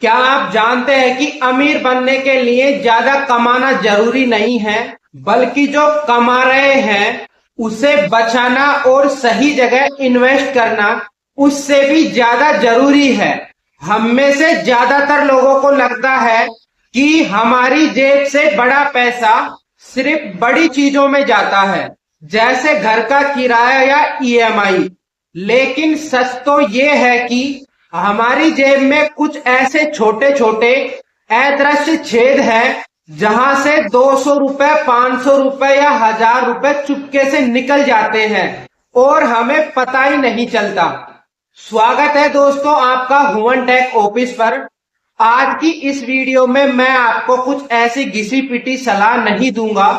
क्या आप जानते हैं कि अमीर बनने के लिए ज्यादा कमाना जरूरी नहीं है, बल्कि जो कमा रहे हैं उसे बचाना और सही जगह इन्वेस्ट करना उससे भी ज्यादा जरूरी है। हम में से ज्यादातर लोगों को लगता है कि हमारी जेब से बड़ा पैसा सिर्फ बड़ी चीजों में जाता है, जैसे घर का किराया या ईएमआई। लेकिन सच तो ये है कि हमारी जेब में कुछ ऐसे छोटे छोटे अदृश्य छेद हैं जहां से 200 रुपए, 500 रुपए या 1000 रुपए चुपके से निकल जाते हैं और हमें पता ही नहीं चलता। स्वागत है दोस्तों आपका हुवन टेक ऑफिस पर। आज की इस वीडियो में मैं आपको कुछ ऐसी घिसी पिटी सलाह नहीं दूंगा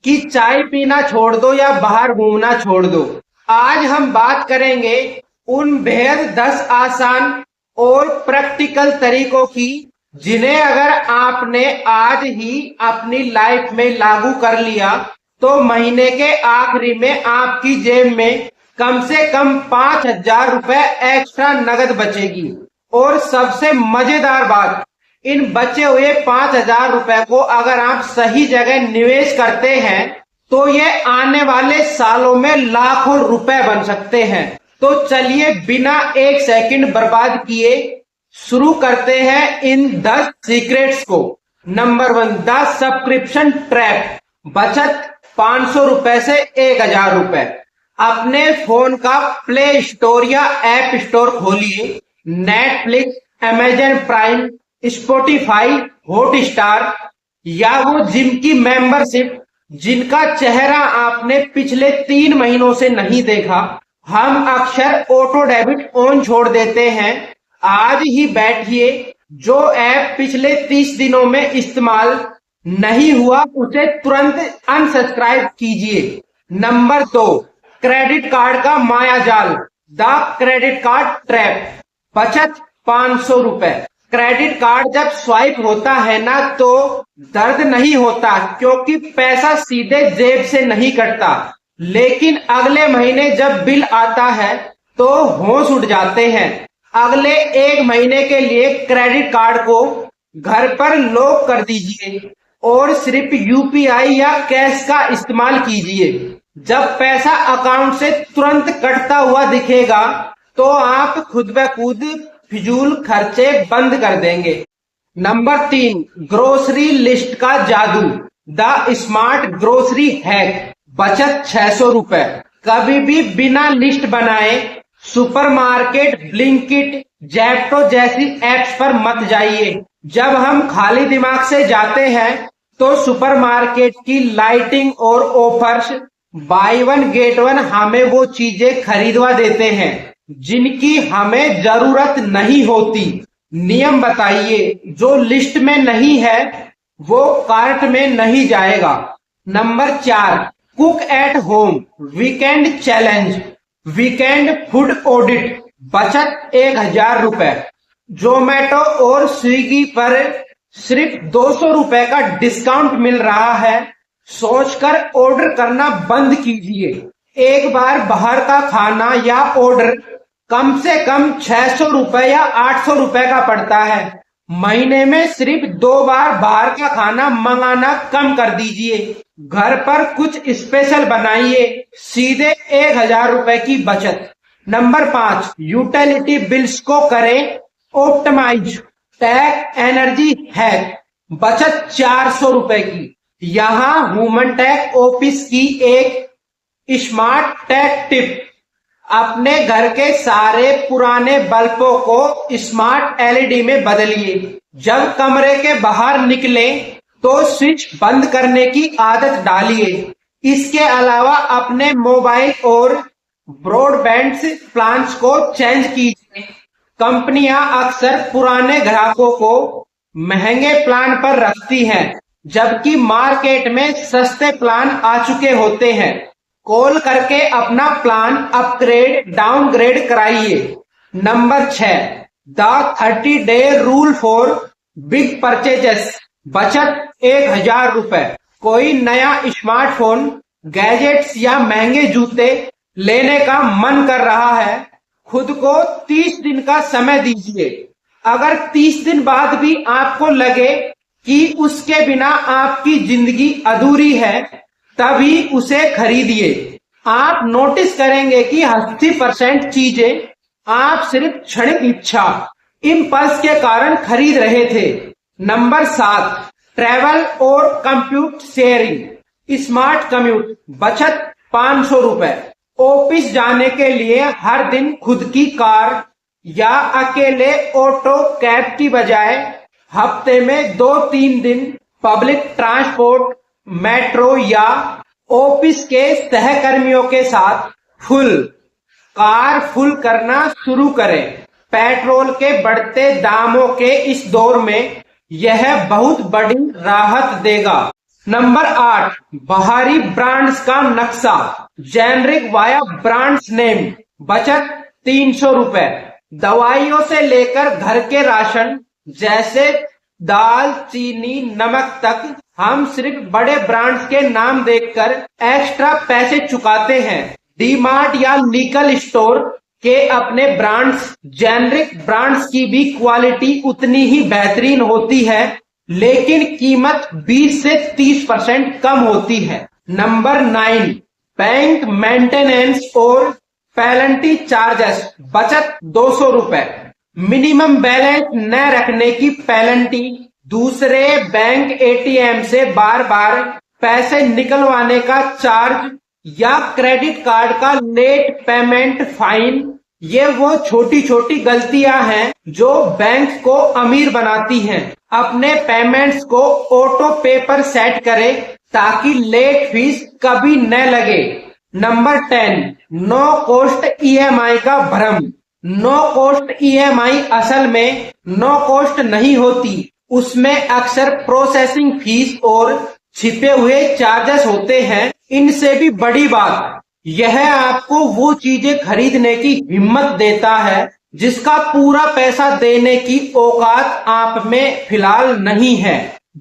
कि चाय पीना छोड़ दो या बाहर घूमना छोड़ दो। आज हम बात करेंगे उन बेहद 10 आसान और प्रैक्टिकल तरीकों की जिन्हें अगर आपने आज ही अपनी लाइफ में लागू कर लिया तो महीने के आखिरी में आपकी जेब में कम से कम 5000 रुपए एक्स्ट्रा नगद बचेगी। और सबसे मजेदार बात, इन बचे हुए 5000 रुपए को अगर आप सही जगह निवेश करते हैं तो ये आने वाले सालों में लाखों रुपए बन सकते हैं। तो चलिए बिना एक सेकंड बर्बाद किए शुरू करते हैं इन 10 सीक्रेट्स को। Number 1, the subscription trap. बचत 500 रुपए से 1000 रुपए। अपने फोन का प्ले स्टोर या ऐप स्टोर खोलिए। Netflix, Amazon prime, Spotify, Hotstar या वो जिम की मेंबरशिप जिनका चेहरा आपने पिछले 3 महीनों से नहीं देखा। हम अक्सर ऑटो डेबिट ऑन छोड़ देते हैं। आज ही बैठिए, जो ऐप पिछले 30 दिनों में इस्तेमाल नहीं हुआ उसे तुरंत अनसब्सक्राइब कीजिए। नंबर 2, क्रेडिट कार्ड का मायाजाल। The credit card trap. बचत 500 रुपए। क्रेडिट कार्ड जब स्वाइप होता है ना तो दर्द नहीं होता, क्योंकि पैसा सीधे जेब से नहीं कटता। लेकिन अगले महीने जब बिल आता है तो होश उड़ जाते हैं। अगले 1 महीने के लिए क्रेडिट कार्ड को घर पर लॉक कर दीजिए और सिर्फ यूपीआई या कैश का इस्तेमाल कीजिए। जब पैसा अकाउंट से तुरंत कटता हुआ दिखेगा तो आप खुद ब खुद फिजूल खर्चे बंद कर देंगे। नंबर 3, ग्रोसरी लिस्ट का जादू। The smart grocery hack. बचत 600 रुपए। कभी भी बिना लिस्ट बनाए सुपरमार्केट, ब्लिंकिट, जेप्टो जैसी एप्स पर मत जाइए। जब हम खाली दिमाग से जाते हैं तो सुपरमार्केट की लाइटिंग और offers, by one get one हमें वो चीजें खरीदवा देते हैं जिनकी हमें जरूरत नहीं होती। नियम बताइए, जो लिस्ट में नहीं है वो कार्ट में नहीं जाएगा। Number 4, cook at home weekend challenge. Weekend food audit. बचत 1000 रुपए। जोमेटो और स्विगी पर सिर्फ 200 रुपए का डिस्काउंट मिल रहा है, सोचकर ऑर्डर करना बंद कीजिए। एक बार बाहर का खाना या ऑर्डर कम से कम 600 रुपए या 800 रुपए का पड़ता है। महीने में सिर्फ 2 बार बाहर का खाना मंगाना कम कर दीजिए। घर पर कुछ स्पेशल बनाइए, सीधे 1000 रुपए की बचत। नंबर 5, यूटिलिटी बिल्स को करें ऑप्टिमाइज। Take energy hack. बचत 400 रुपए की। यहाँ ह्यूमन टेक ऑफिस की एक स्मार्ट टेक टिप। अपने घर के सारे पुराने बल्बों को स्मार्ट एलईडी में बदलिए। जब कमरे के बाहर निकले तो स्विच बंद करने की आदत डालिए। इसके अलावा अपने मोबाइल और ब्रॉडबैंड प्लान्स को चेंज कीजिए। कंपनियां अक्सर पुराने ग्राहकों को महंगे प्लान पर रखती हैं, जबकि मार्केट में सस्ते प्लान आ चुके होते हैं। कॉल करके अपना प्लान अपग्रेड डाउनग्रेड कराइए। नंबर 6, द 30-डे रूल फॉर बिग परचेजेस। बचत 1000 रुपए। कोई नया स्मार्टफोन, गैजेट्स या महंगे जूते लेने का मन कर रहा है, खुद को 30 दिन का समय दीजिए। अगर 30 दिन बाद भी आपको लगे कि उसके बिना आपकी जिंदगी अधूरी है, तभी उसे खरीदिए। आप नोटिस करेंगे कि 80% चीजें आप सिर्फ क्षणिक इच्छा, इम्पल्स के कारण खरीद रहे थे। नंबर 7, ट्रैवल और कंप्यूट शेयरिंग। स्मार्ट कम्यूट, बचत 500 रुपए। ऑफिस जाने के लिए हर दिन खुद की कार या अकेले ऑटो कैब की बजाय हफ्ते में 2-3 दिन पब्लिक ट्रांसपोर्ट, मेट्रो या ऑफिस के सहकर्मियों के साथ कार फुल करना शुरू करें। पेट्रोल के बढ़ते दामों के इस दौर में यह बहुत बड़ी राहत देगा। नंबर 8, बाहरी ब्रांड्स का नक्शा, जेनरिक वाया ब्रांड्स नेम। बचत 300 रुपए। दवाइयों से लेकर घर के राशन जैसे दाल, चीनी, नमक तक हम सिर्फ बड़े ब्रांड्स के नाम देखकर एक्स्ट्रा पैसे चुकाते हैं। डीमार्ट या लीगल स्टोर के अपने ब्रांड्स, जेनरिक ब्रांड्स की भी क्वालिटी उतनी ही बेहतरीन होती है, लेकिन कीमत 20 से 30% कम होती है। नंबर 9, बैंक मेंटेनेंस और पेनल्टी चार्जेस। बचत 200 रुपए। मिनिमम बैलेंस न रखने की पेनल्टी, दूसरे बैंक एटीएम से बार बार पैसे निकलवाने का चार्ज या क्रेडिट कार्ड का लेट पेमेंट फाइन, ये वो छोटी छोटी गलतियां हैं जो बैंक को अमीर बनाती हैं। अपने पेमेंट्स को ऑटो पे पर सेट करें ताकि लेट फीस कभी न लगे। नंबर 10, नो कॉस्ट ईएमआई का भ्रम। नो कॉस्ट ईएमआई असल में नो कॉस्ट नहीं होती, उसमें अक्सर प्रोसेसिंग फीस और छिपे हुए चार्जेस होते हैं। इनसे भी बड़ी बात, यह आपको वो चीजें खरीदने की हिम्मत देता है जिसका पूरा पैसा देने की औकात आप में फिलहाल नहीं है।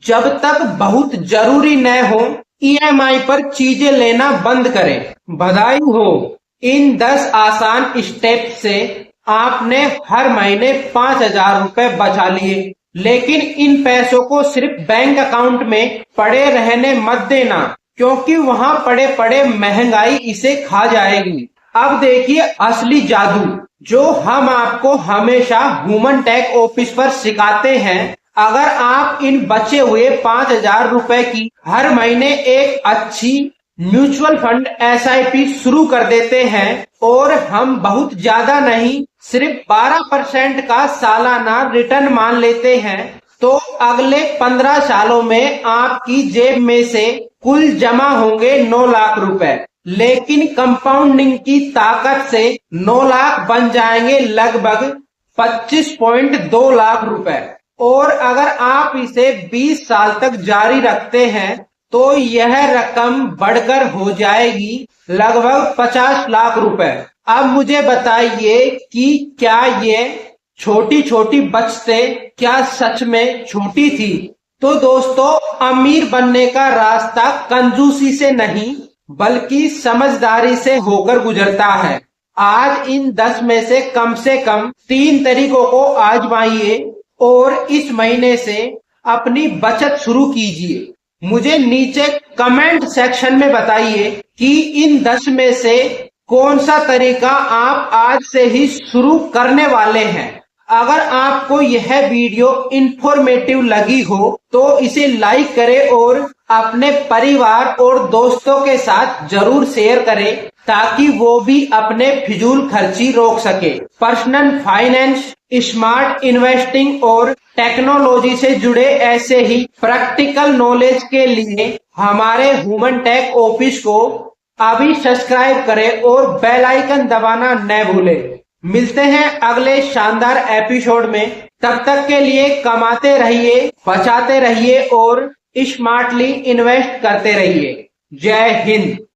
जब तक बहुत जरूरी न हो, ईएमआई पर चीजें लेना बंद करें। बधाई हो, इन 10 आसान स्टेप से आपने हर महीने 5,000 रुपए बचा लिए। लेकिन इन पैसों को सिर्फ बैंक अकाउंट में पड़े रहने मत देना, क्योंकि वहां पड़े पड़े महंगाई इसे खा जाएगी। अब देखिए असली जादू, जो हम आपको हमेशा ह्यूमन टेक ऑफिस पर सिखाते हैं। अगर आप इन बचे हुए 5,000 रुपए की हर महीने एक अच्छी म्यूचुअल फंड एसआईपी शुरू कर देते हैं, और हम बहुत ज्यादा नहीं, सिर्फ 12% का सालाना रिटर्न मान लेते हैं, तो अगले 15 सालों में आपकी जेब में से कुल जमा होंगे 9 लाख रुपए। लेकिन कंपाउंडिंग की ताकत से 9 लाख बन जाएंगे लगभग 25.2 लाख रुपए। और अगर आप इसे 20 साल तक जारी रखते हैं तो यह रकम बढ़कर हो जाएगी लगभग 50 लाख रुपए। अब मुझे बताइए कि क्या ये छोटी छोटी बचतें क्या सच में छोटी थी? तो दोस्तों, अमीर बनने का रास्ता कंजूसी से नहीं बल्कि समझदारी से होकर गुजरता है। आज इन 10 में से कम 3 तरीकों को आजमाइए और इस महीने से अपनी बचत शुरू कीजिए। मुझे नीचे कमेंट सेक्शन में बताइए कि इन 10 में से कौन सा तरीका आप आज से ही शुरू करने वाले हैं। अगर आपको यह वीडियो इंफॉर्मेटिव लगी हो तो इसे लाइक करें और अपने परिवार और दोस्तों के साथ जरूर शेयर करें, ताकि वो भी अपने फिजूल खर्ची रोक सके। पर्सनल फाइनेंस, स्मार्ट इन्वेस्टिंग और टेक्नोलॉजी से जुड़े ऐसे ही प्रैक्टिकल नॉलेज के लिए हमारे ह्यूमन टेक ऑफिस को अभी सब्सक्राइब करें और बेल आइकन दबाना न भूलें। मिलते हैं अगले शानदार एपिसोड में। तब तक के लिए कमाते रहिए, बचाते रहिए और स्मार्टली इन्वेस्ट करते रहिए। जय हिंद।